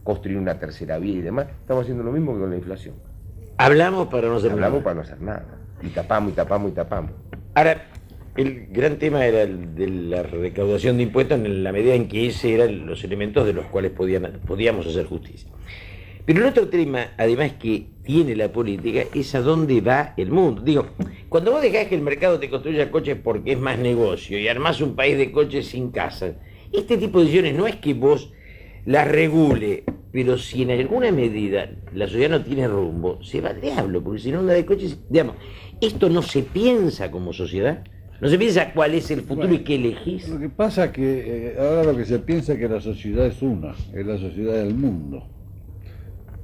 construir una tercera vía y demás, estamos haciendo lo mismo que con la inflación. Hablamos para no hacer Hablamos nada. para no hacer nada. Y tapamos, y tapamos, y tapamos. Ahora, el gran tema era el de la recaudación de impuestos en la medida en que ese eran los elementos de los cuales podíamos hacer justicia. Pero el otro tema, además, que tiene la política, es a dónde va el mundo. Digo, cuando vos dejás que el mercado te construya coches porque es más negocio y armás un país de coches sin casa, este tipo de decisiones no es que vos las regule, pero si en alguna medida la sociedad no tiene rumbo, se va al diablo, porque si no anda de coches, digamos, esto no se piensa como sociedad, no se piensa cuál es el futuro y qué elegís. Lo que pasa es que ahora lo que se piensa es que la sociedad es una, es la sociedad del mundo.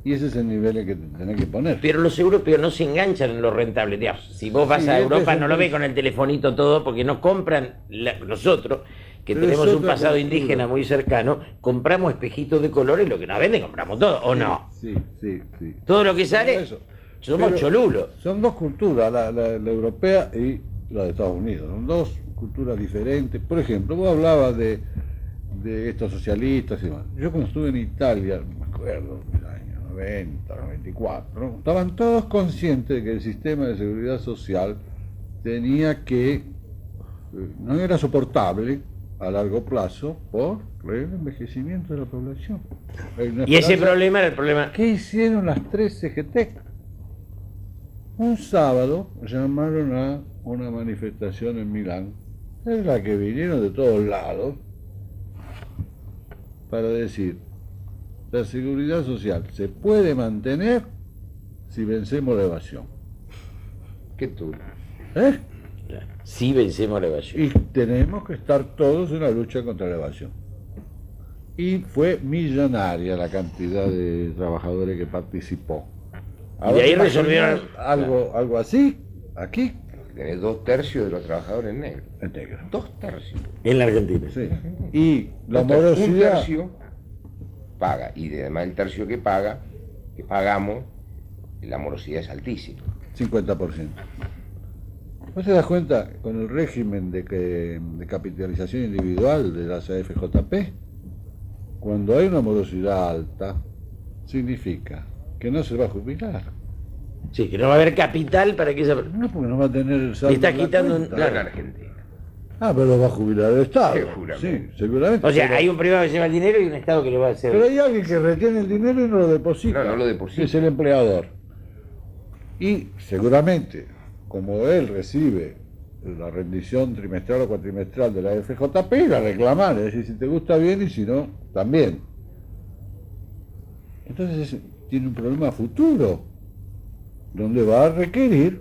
Y ese es el nivel en que tenés que poner. Pero los europeos no se enganchan en lo rentable. Digamos, si vos vas Sí, a este Europa es no un lo ves país- con el telefonito todo, porque no compran, nosotros, que Pero tenemos es un otra pasado cultura. indígena muy cercano, compramos espejitos de colores, lo que nos venden compramos todo, ¿o no? Sí. Todo lo que sale, Eso. somos Pero cholulos. Son dos culturas, la europea y la de Estados Unidos. Son dos culturas diferentes. Por ejemplo, vos hablabas de estos socialistas y demás. Yo cuando estuve en Italia, me acuerdo, en el año 90, 94, ¿no? Estaban todos conscientes de que el sistema de seguridad social tenía que, no era soportable a largo plazo por el envejecimiento de la población. Y ese problema era el problema. ¿Qué hicieron las 3 CGT? Un sábado llamaron a una manifestación en Milán, en la que vinieron de todos lados, para decir, la seguridad social se puede mantener si vencemos la evasión. ¿Qué tú? ¿Eh? Sí, vencemos la evasión. Y tenemos que estar todos en la lucha contra la evasión. Y fue millonaria la cantidad de trabajadores que participó. Y de ahí resolvieron algo así, aquí, Tenés 2/3 de los trabajadores negros. en negro. 2/3. En la Argentina. Sí. Y la 2/3. Un morosidad, tercio paga, y además el tercio que pagamos, la morosidad es altísima. 50%. ¿Vos te das cuenta con el régimen de capitalización individual de las AFJP? Cuando hay una morosidad alta, significa que no se va a jubilar. Sí, que no va a haber capital para que esa. No, porque no va a tener el saldo. Le está en la quitando cuenta. No en Argentina. Ah, pero lo va a jubilar el Estado. Seguramente. Sí, seguramente. O sea, pero, hay un privado que lleva el dinero y un Estado que lo va a hacer. pero hay alguien que retiene el dinero y no lo deposita. No lo deposita. Que es el empleador. Y seguramente, como él recibe la rendición trimestral o cuatrimestral de la FJP, la reclamar, es decir, si te gusta bien y si no, también. Entonces tiene un problema futuro, donde va a requerir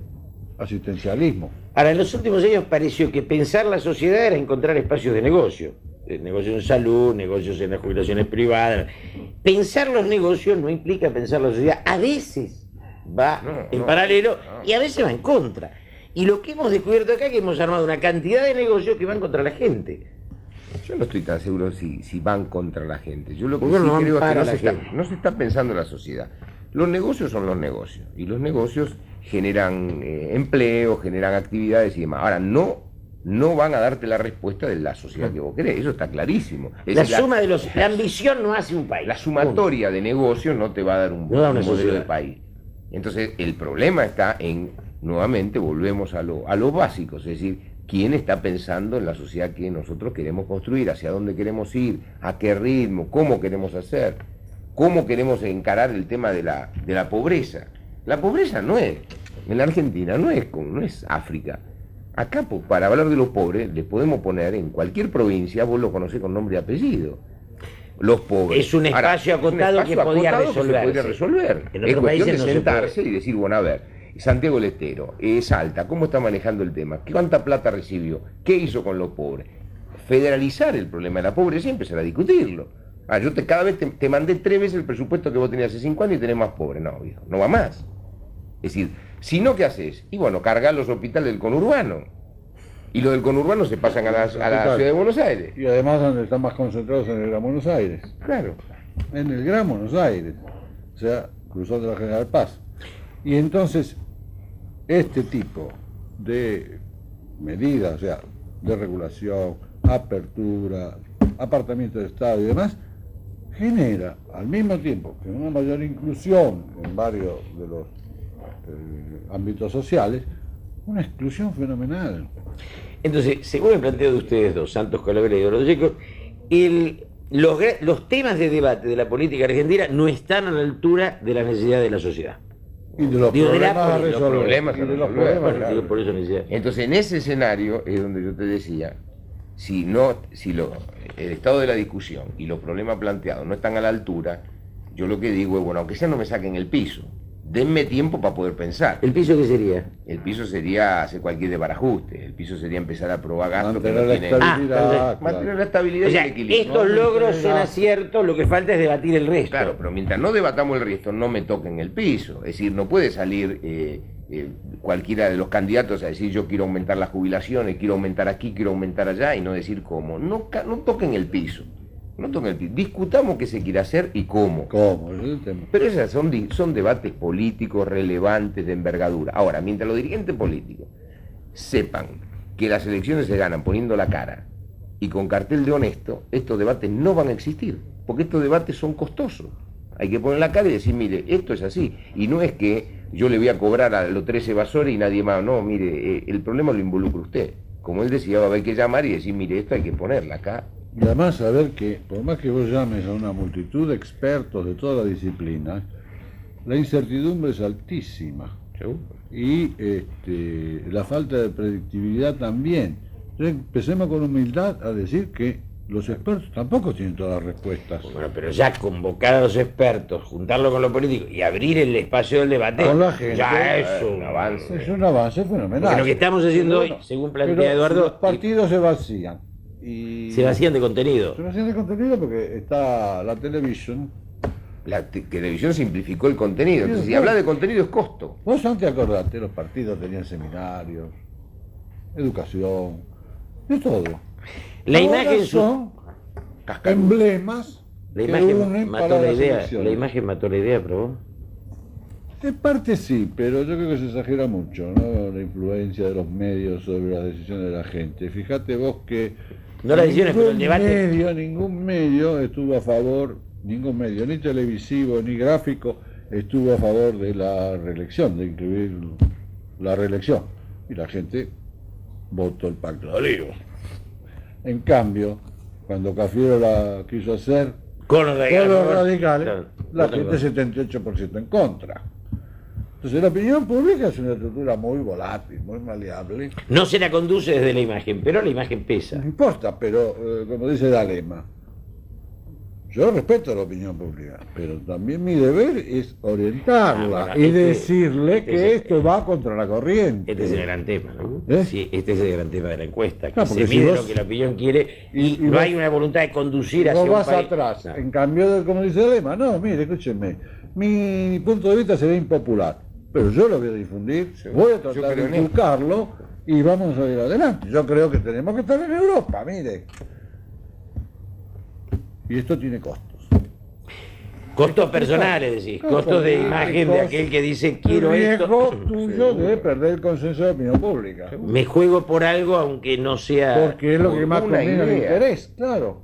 asistencialismo. Ahora, en los últimos años pareció que pensar la sociedad era encontrar espacios de negocio. Negocios en salud, negocios en las jubilaciones privadas. Pensar los negocios no implica pensar la sociedad. A veces va en paralelo y a veces va en contra. Y lo que hemos descubierto acá es que hemos armado una cantidad de negocios que van contra la gente. Yo no estoy tan seguro si van contra la gente. Yo lo que ¿Por qué sí no van creo es que para la gente? no se está pensando en la sociedad. Los negocios son los negocios. Y los negocios generan empleo, generan actividades y demás. Ahora, no van a darte la respuesta de la sociedad que vos querés. Eso está clarísimo. Es La decir, suma de los. La ambición no hace un país. la sumatoria de negocios no te va a dar un No da una modelo sociedad. de país. Entonces, el problema está en, nuevamente, volvemos a lo básico, es decir, quién está pensando en la sociedad que nosotros queremos construir, hacia dónde queremos ir, a qué ritmo, cómo queremos hacer, cómo queremos encarar el tema de la pobreza. La pobreza no es, en la Argentina, no es África. Acá, para hablar de los pobres, les podemos poner en cualquier provincia, vos lo conocés con nombre y apellido. Los pobres. Es un espacio acotado que podía acotado que se resolverse. podría resolver. En Es otros cuestión países de no se sentarse puede. y decir, bueno, a ver, Santiago del Estero, Salta, ¿cómo está manejando el tema? ¿Cuánta plata recibió? ¿Qué hizo con los pobres? Federalizar el problema de la pobreza y empezar a discutirlo. Cada vez te mandé 3 veces el presupuesto que vos tenías hace 5 años y tenés más pobre. No, viejo, no va más. Es decir, si no, ¿qué haces? Y bueno, cargar los hospitales del conurbano. Y los del conurbano se pasan a la ciudad de Buenos Aires. Y además donde están más concentrados en el Gran Buenos Aires. Claro. En el Gran Buenos Aires. O sea, cruzando la General Paz. Y entonces, este tipo de medidas, o sea, de regulación, apertura, apartamiento de Estado y demás, genera al mismo tiempo que una mayor inclusión en varios de los ámbitos sociales, una exclusión fenomenal. Entonces, según el planteo de ustedes dos, Santos Calavera y Oroyeco, los temas de debate de la política argentina no están a la altura de las necesidades de la sociedad. Y de los Digo, de la problemas a política, resolver. problemas a Y de los resolver. problemas, Bueno, claro. digo, por eso necesidad. Entonces, en ese escenario es donde yo te decía, el estado de la discusión y los problemas planteados no están a la altura, yo lo que digo es, bueno, aunque sea no me saquen el piso, denme tiempo para poder pensar. ¿El piso qué sería? El piso sería hacer cualquier desbarajuste, el piso sería empezar a probar gastos que Mantener no la tienen... estabilidad. claro. Mantener la estabilidad O y sea, el equilibrio. estos logros son aciertos, lo que falta es debatir el resto. Claro, pero mientras no debatamos el resto, no me toquen el piso. Es decir, no puede salir cualquiera de los candidatos a decir yo quiero aumentar las jubilaciones, quiero aumentar aquí, quiero aumentar allá y no decir cómo. No toquen el piso. No toquen el piso. Discutamos qué se quiere hacer y cómo. ¿Cómo? Ese es el tema. Pero esos son debates políticos relevantes de envergadura. Ahora, mientras los dirigentes políticos sepan que las elecciones se ganan poniendo la cara y con cartel de honesto, estos debates no van a existir, porque estos debates son costosos. Hay que poner la cara y decir, mire, esto es así. Y no es que yo le voy a cobrar a los 13 evasores y nadie más. No, mire, el problema lo involucra usted. como él decía, va a haber que llamar y decir, mire, esto hay que ponerla acá. Y además saber que, por más que vos llames a una multitud de expertos de todas las disciplinas, la incertidumbre es altísima. ¿Seguro? Y la falta de predictibilidad también. Entonces, empecemos con humildad a decir que los expertos tampoco tienen todas las respuestas. Bueno, pero ya convocar a los expertos, juntarlo con los políticos y abrir el espacio del debate, Con la gente, ya es un avance. Es un avance fenomenal. Porque lo que estamos haciendo Pero hoy, según pero plantea Eduardo, los partidos se vacían. Y se vacían de contenido. se vacían de contenido porque está la televisión. La televisión simplificó el contenido. Entonces, si claro. habla de contenido es costo. Vos antes acordate, los partidos tenían seminarios, educación, de todo. La Ahora imagen son emblemas La que imagen unen mató para la las idea. elecciones. La imagen mató la idea, pero vos. En parte sí, pero yo creo que se exagera mucho, ¿no? La influencia de los medios sobre las decisiones de la gente. Fíjate vos que No las decisiones, pero el debate. ningún medio estuvo a favor, ningún medio, ni televisivo, ni gráfico, estuvo a favor de la reelección, de incluir la reelección. Y la gente votó el Pacto de Olivos. En cambio, cuando Cafiero la quiso hacer Con los con los radicales, Claro, la otra gente cosa. 78% en contra. Entonces la opinión pública es una estructura muy volátil, muy maleable. No se la conduce desde la imagen, pero la imagen pesa. No importa, pero como dice D'Alema, yo respeto la opinión pública, pero también mi deber es orientarla Ah, bueno, y este- decirle este que es- esto va contra la corriente. Este es el gran tema, ¿no? ¿Eh? Sí, este es el gran tema de la encuesta, que Claro, se porque si mide vos- lo que la opinión quiere y, y no vos- hay una voluntad de conducir hacia No un vas país. atrás. No. En cambio, como dice D'Alema, no, mire, escúchenme, mi punto de vista se ve impopular, pero yo lo voy a difundir, voy a Yo tratar creo de en esto. inculcarlo y vamos a ir adelante. Yo creo que tenemos que estar en Europa, mire. Y esto tiene costos. Costos personales, decís, costos de imagen de aquel que dice quiero el riesgo esto. tuyo de perder el consenso de opinión pública. Me juego por algo aunque no sea. Porque es lo que más una conviene al idea. interés, claro,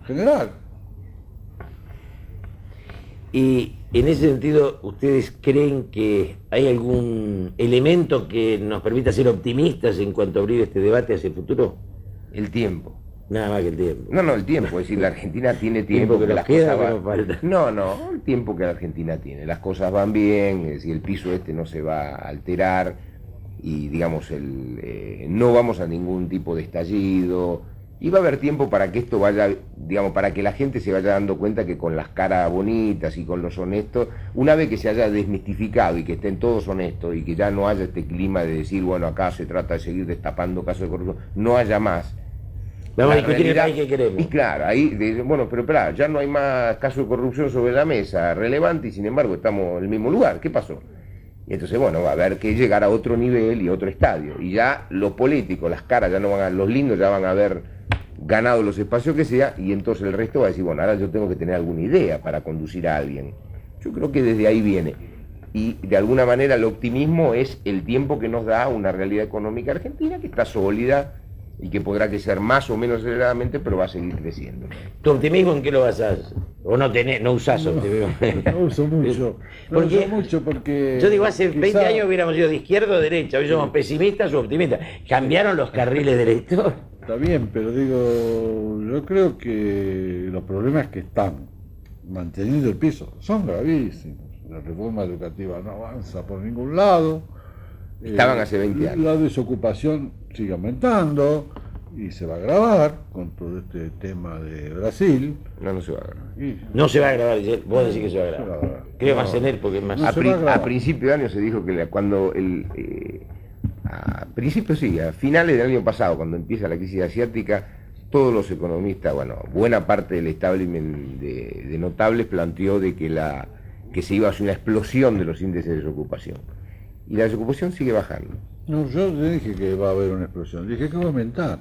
general. Y en ese sentido, ¿ustedes creen que hay algún elemento que nos permita ser optimistas en cuanto a abrir este debate hacia el futuro? El tiempo. Nada más que el tiempo. No, el tiempo. Es decir, la Argentina tiene Tiempo tiempo que nos las queda, cosas que nos falta. No, el tiempo que la Argentina tiene. Las cosas van bien, es decir, el piso este no se va a alterar y, digamos, no vamos a ningún tipo de estallido. Y va a haber tiempo para que esto vaya, digamos, para que la gente se vaya dando cuenta que con las caras bonitas y con los honestos, una vez que se haya desmistificado y que estén todos honestos y que ya no haya este clima de decir, bueno, acá se trata de seguir destapando casos de corrupción, no haya más. Vamos a La discutir el realidad- país que queremos. Y claro, ahí, bueno, pero espera, ya no hay más casos de corrupción sobre la mesa relevante y sin embargo estamos en el mismo lugar. ¿Qué pasó? Y entonces, bueno, va a haber que llegar a otro nivel y otro estadio. Y ya los políticos, las caras, ya no van a, los lindos ya van a haber ganado los espacios que sea y entonces el resto va a decir, bueno, ahora yo tengo que tener alguna idea para conducir a alguien. Yo creo que desde ahí viene. Y de alguna manera el optimismo es el tiempo que nos da una realidad económica argentina que está sólida y que podrá crecer más o menos aceleradamente, pero va a seguir creciendo. ¿Tu optimismo en qué lo basás? ¿O no usás optimismo? No uso mucho. No Porque- uso mucho porque... Yo digo, hace 20 quizá- años hubiéramos ido de izquierda o derecha, hoy somos pesimistas o optimistas. ¿Cambiaron los carriles de la historia? Está bien, pero digo, yo creo que los problemas que están manteniendo el piso son gravísimos. La reforma educativa no avanza por ningún lado. Estaban hace 20 años. La desocupación sigue aumentando y se va a agravar con todo este tema de Brasil. No se va a agarrar. Y No se va a grabar, vos decís que se va a Se va a grabar. grabar. Creo No. más en él porque es más... No A, se va a grabar. a principio de año se dijo que cuando a principio sí, a finales del año pasado, cuando empieza la crisis asiática, todos los economistas, bueno, buena parte del establishment de notables planteó de que se iba a hacer una explosión de los índices de desocupación. Y la desocupación sigue bajando. no, yo te dije que va a haber una explosión, dije que va a aumentar,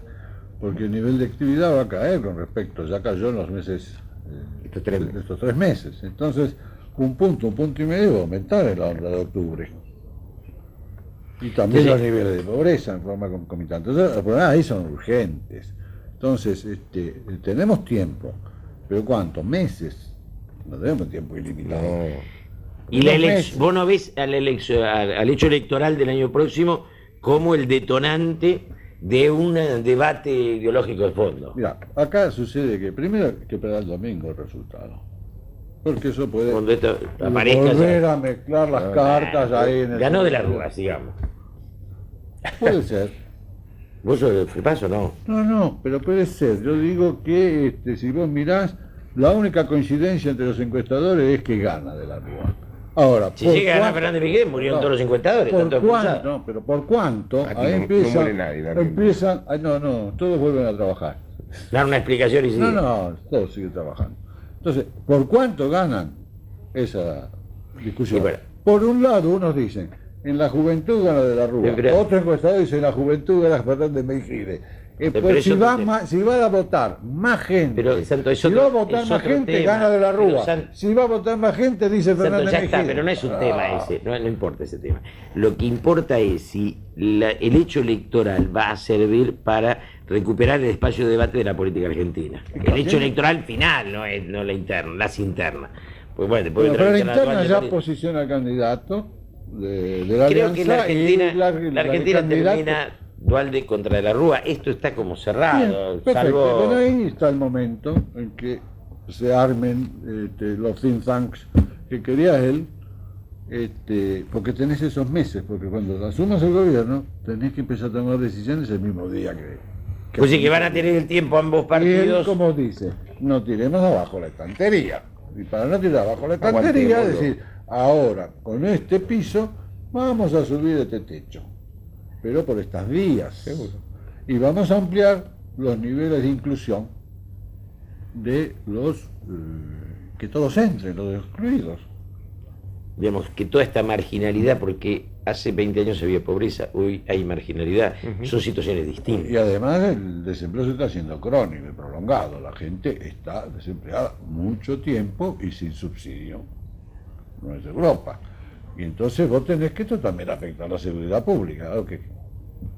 porque el nivel de actividad va a caer con respecto, ya cayó en los meses, Estos 3 meses. estos 3 meses. Entonces, un punto y medio va a aumentar en la onda de octubre. Y también Sí, sí. los niveles de pobreza en forma concomitante. Entonces, los problemas ahí son urgentes. Entonces, tenemos tiempo, pero ¿cuántos? ¿Meses? No tenemos tiempo ilimitado. No. Y la Unos elección, meses. vos no ves al hecho electoral del año próximo como el detonante de un debate ideológico de fondo. Mira, acá sucede que primero hay que esperar el domingo el resultado. Porque eso puede Cuando esto aparezca, volver a mezclar las cartas ahí en el... Ganó de la Rúa, digamos. Puede ser. ¿Vos sos el fripazo, no? No, pero puede ser. Yo digo que si vos mirás, la única coincidencia entre los encuestadores es que gana de la Rúa. Ahora, Si llega a ganar Fernández Miguel, murieron todos los encuestadores. ¿Por tanto cuánto? expulsados. No, pero ¿por cuánto? Aquí Ahí no empiezan, muere nadie, todos vuelven a trabajar. Dan una explicación y sí. No, todos siguen trabajando. Entonces, ¿por cuánto ganan? Esa discusión. Y bueno. Por un lado, unos dicen, en la juventud gana de la Rúa. Pero- Otro encuestador dice, en la juventud gana Fernández Mejide. Pero Pues eso- si va a votar más gente, Pero, Santo, es si otro- va a votar es más otro gente, tema. gana de la Pero, Rúa. Si va a votar más gente, dice Santo, Fernández ya Mejide. está, pero no es un tema ese, no importa ese tema. Lo que importa es si el hecho electoral va a servir para recuperar el espacio de debate de la política argentina. El hecho electoral final, no la interna, las internas. Pues bueno, después Bueno, pero la interna actual ya de- posiciona al candidato de la Creo que la alianza Argentina, y la Argentina candidato- termina Dualde contra de la Rúa. Esto está como Bien, cerrado, perfecto. salvo... Pero ahí está el momento en que se armen los think tanks que quería él, porque tenés esos meses, porque cuando asumas el gobierno tenés que empezar a tomar decisiones el mismo día que Pues sí, que van a tener el tiempo ambos Y él, partidos. como dice, no tiremos abajo la estantería. Y para no tirar abajo la estantería, Aguantémoslo. decir, ahora, con este piso, vamos a subir este techo. Pero por estas vías. Seguro. Y vamos a ampliar los niveles de inclusión de los que todos entren, los excluidos. Digamos, que toda esta marginalidad, porque hace 20 años había pobreza, hoy hay marginalidad, son situaciones Y distintas. además el desempleo se está haciendo crónico y prolongado. La gente está desempleada mucho tiempo y sin subsidio. No es Europa. Y entonces vos tenés que esto también afecta a la seguridad pública. Claro que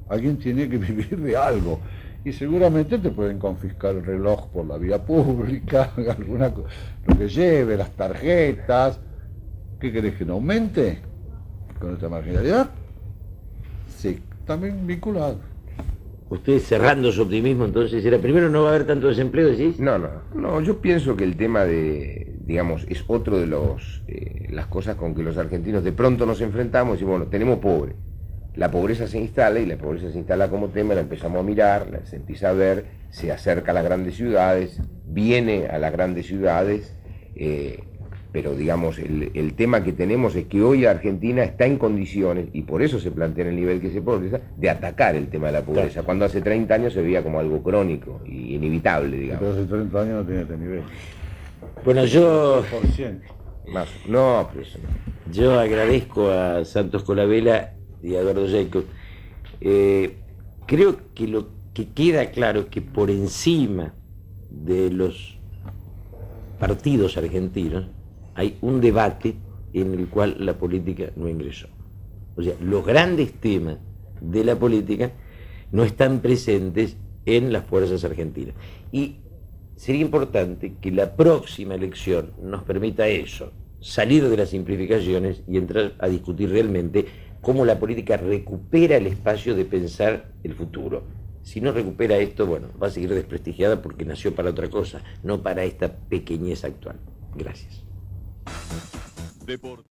alguien tiene que vivir de algo. Y seguramente te pueden confiscar el reloj por la vía pública, lo que lleve, las tarjetas. ¿Qué querés que no aumente con esta marginalidad? Sí, también vinculado. Usted cerrando su optimismo, entonces era primero no va a haber tanto desempleo, decís. No, yo pienso que el tema digamos, es otro de las cosas con que los argentinos de pronto nos enfrentamos y bueno, tenemos pobre. La pobreza se instala y la pobreza se instala como tema, la empezamos a mirar, se empieza a ver, se acerca a las grandes ciudades, viene a las grandes ciudades, pero digamos, el tema que tenemos es que hoy Argentina está en condiciones, y por eso se plantea en el nivel que se pobreza, de atacar el tema de la pobreza, Claro. cuando hace 30 años se veía como algo crónico y inevitable, digamos. Pero hace 30 años no tiene este nivel. Bueno, yo No, pero eso no. Yo agradezco a Santos Colabela y a Eduardo Jacob. Creo que lo que queda claro es que por encima de los partidos argentinos hay un debate en el cual la política no ingresó. O sea, los grandes temas de la política no están presentes en las fuerzas argentinas. Y sería importante que la próxima elección nos permita eso, salir de las simplificaciones y entrar a discutir realmente cómo la política recupera el espacio de pensar el futuro. Si no recupera esto, bueno, va a seguir desprestigiada porque nació para otra cosa, no para esta pequeñez actual. Gracias.